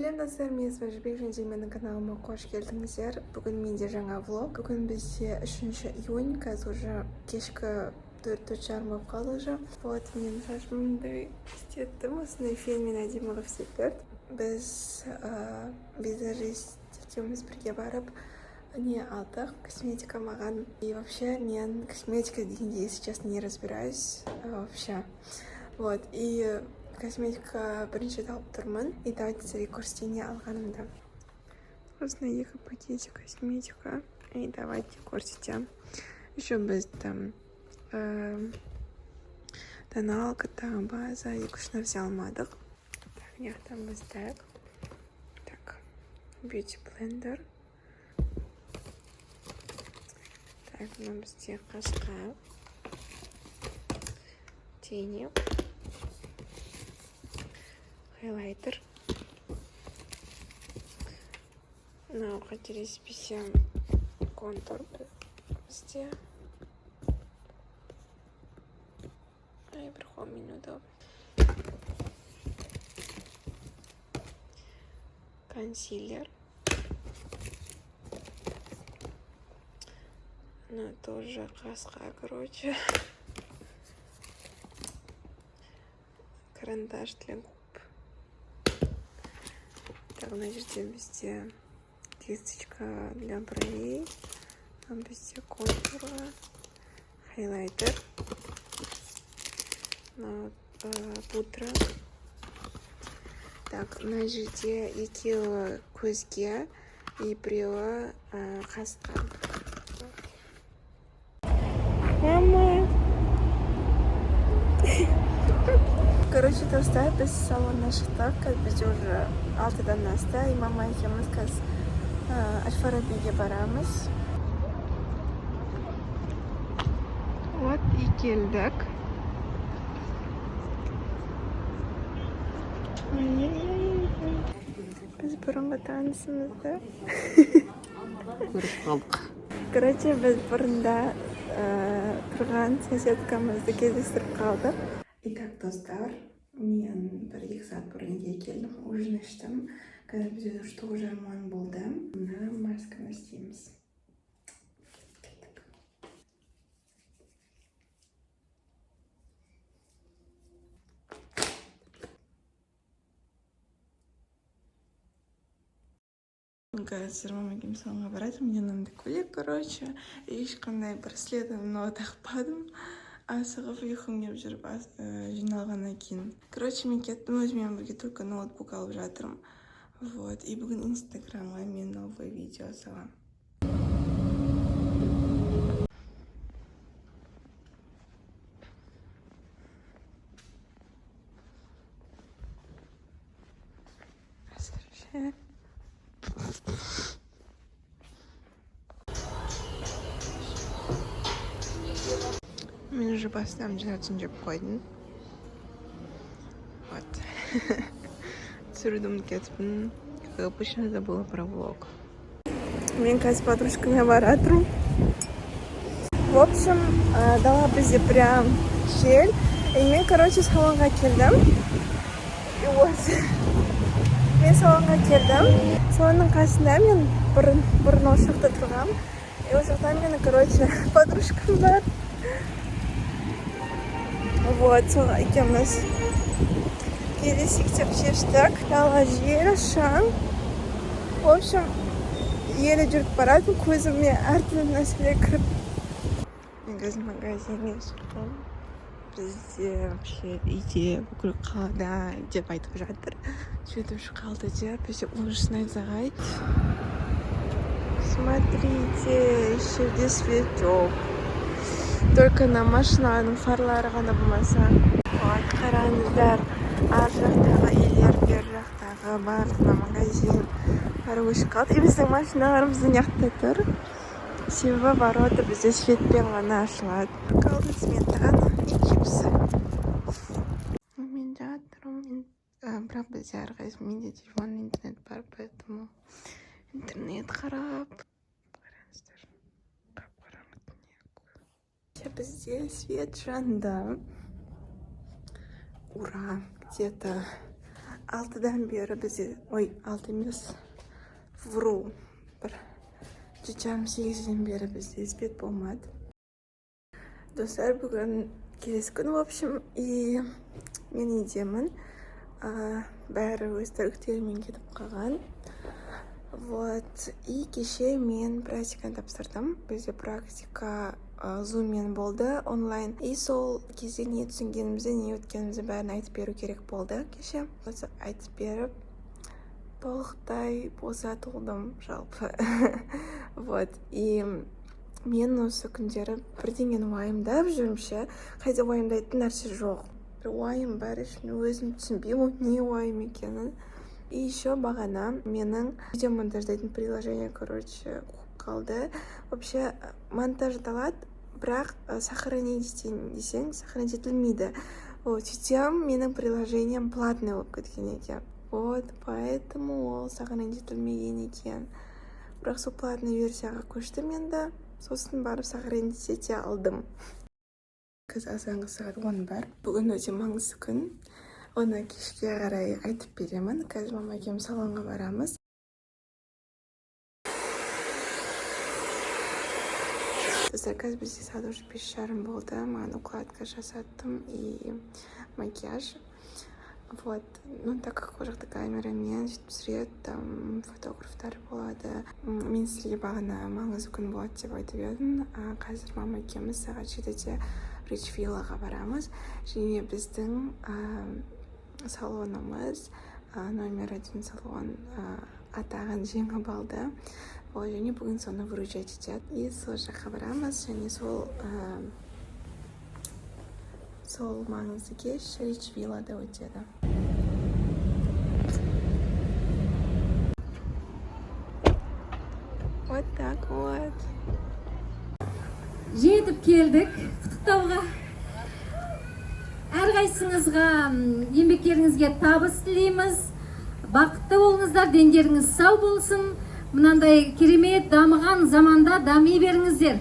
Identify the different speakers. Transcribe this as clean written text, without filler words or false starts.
Speaker 1: Сәлем достар, мен Жібек және менің каналыма қош келдіңіздер. Бүгін менде жаңа влог. Бүгін бізде 3 июнь, қазір уже кешкі 4-4:30 болып қалды уже. Вот, мен шашымды істеттім, осындай фенмен әдемі қылып істеп. Біз визажист екеуміз бірге барып не алдық, косметика маған. И вообще мен косметика дегенде, если честно, не разбираюсь вообще. Вот, и косметика бірінші алып тұрмын. И давайте сізге көрсетейін алғанымды. Осындай 2 пакетик косметика. И давайте көрсетем. Еще біз там тоналка, там база, 2-3 нәрсе алмадық. Так, неқтан біздік. Так, beauty blender. Так, мына бізде қасқа. Тени. Хайлайтер. Мынау қателеспесем контур бізде. Верхом неудобно. Консилер. Ну, тоже қасқа, короче. Карандаш для губ. Так, на жерде бізде кисточка для бровей. Там бізде контур, хайлайтер. Пудра. Так, на жерде екеуі көзге и біреуі қасқа. Мама! Короче, достар, біз салоннан шықтық, бізде уже 6-дан асты, и мама екеуміз қазір Аль-Фарабиге барамыз. Вот и келдік. Біз бұрынғы танысымызды
Speaker 2: көріп қалдық.
Speaker 1: Короче, біз бұрында тұрған соседкамызды кездестіріп қалдық. Итак, достар, мен 1-2 сағат бұрын келдім, ужин іштім. Қазір бізде что уже ремонт болды. Мына масканы істейміз. Қазір мама екеуміз салонға барады. Мне мынандай көйлек, короче, ешқандай браслетімді тақпадым. Асығып ұйқым кеп жүріп жиналғаннан кейін. Короче, мен кеттім, өзіммен бірге только ноутбук алып жатырмын. Вот, и бүгін инстаграмға мен новый видео салам. Мен уже бастам жинатын жеп қойдым. Вот. Түсірдім кетіппін. Как обычно, забыла про влог. Мен қазір подружками баратырмын. В общем, дала бізде прям жел. И мен, короче, салонға келдім. И вот. Мен салонға келдім. Салонның қасында мен бұрын осы жақта тұрғам. И осы жақтан мені, короче, подружкам бар. Вот, сол екеуміз кездесіп шештік. Дала жел, шаң. В общем, еле жүріп баратын, көзіме әртүрлі нәрселер кіріп. Мен қазір магазинге шықтым. Бізде вообще идея бүкіл қалада деп айтып жатыр. Сөйтіп қалды деп, бізде ужасный загайт. Смотрите, еще где светло. Только на машинаның фарлары ғана болмаса. Вот, қараңыздар, ар жақтағы үйлер, бер жақтағы барлығы магазин бәрі өшіп қалды. И біздің машиналарымыз жақта тұр. Себебі ворота бізде светпен ғана ашылады. Қалды сметана и чипсы. Мен жатырмын. Бірақ бізде әрқайсысы менде телефон, интернет бар, поэтому интернет қарап. Бізде свет жанды. Ура! Где-то 6'dan beri bizi, ой, 6 емес, vuru, bir 7:30-8'den beri bizde hizmet болмады. Достар, бүгін келесі күн, в общем, и мен үйдемін. Бәрі өз тірліктерімен кетіп қалған. Вот, и кеше мен практиканы тапсырдым. Бізде практика зуммен болды, онлайн. И сол кезде не түсінгенімізді, не өткенімізді бәрін айтып беру керек болды кеше. Осы айтып беріп, толықтай босатылдым жалпы. Вот, и мен осы күндері бірдеңені уайымдап жүрмше, қайда уайымдайтын нәрсе жоқ. Бір уайым бар, өзім түсінбеймін, не уайым екенін. И еще бағана менің видео монтаждайтын приложение, короче, қалды. Вообще, монтаждалады, бірақ сохранить десең, сохранить етілмейді. Вот, сөйтсем, менің приложением платный болып кеткен екен. Вот, поэтому ол сохранить етілмеген екен. Бірақ сол платный версияға көштім енді. Сосын барып сохранить ете алдым. Қазір азанғы сағат 10 бар. Бүгін өте маңызды күн. Оны кешке қарай айтып беремін. Қазір мама екеуміз салонға барамыз. Достар, қазір бізде сағат уже 5:30 болды. Маған укладка жасаттым и макияж. Вот, так как ол жақта камерамен сөйтіп түсіреді, там фотографтар болады. Мен сізге бағана маңызды күн болады деп айтып едім. Қазір мама екеуміз сағат 7-де Ричвиллаға барамыз. Және біздің салонымыз номер 1 салон атағын жеңіп алды. Және бүгін соны вручать етеді. И сол жаққа барамыз, және сол маңызды кеш Ричвиллада өтеді. Вот так вот.
Speaker 3: Жетіп келдік құттықтауға. Әрқайсыңызға еңбектеріңізге табыс тілейміз. Бақытты болыңыздар, дендеріңіз сау болсын. Мынандай керемет дамыған заманда дами беріңіздер.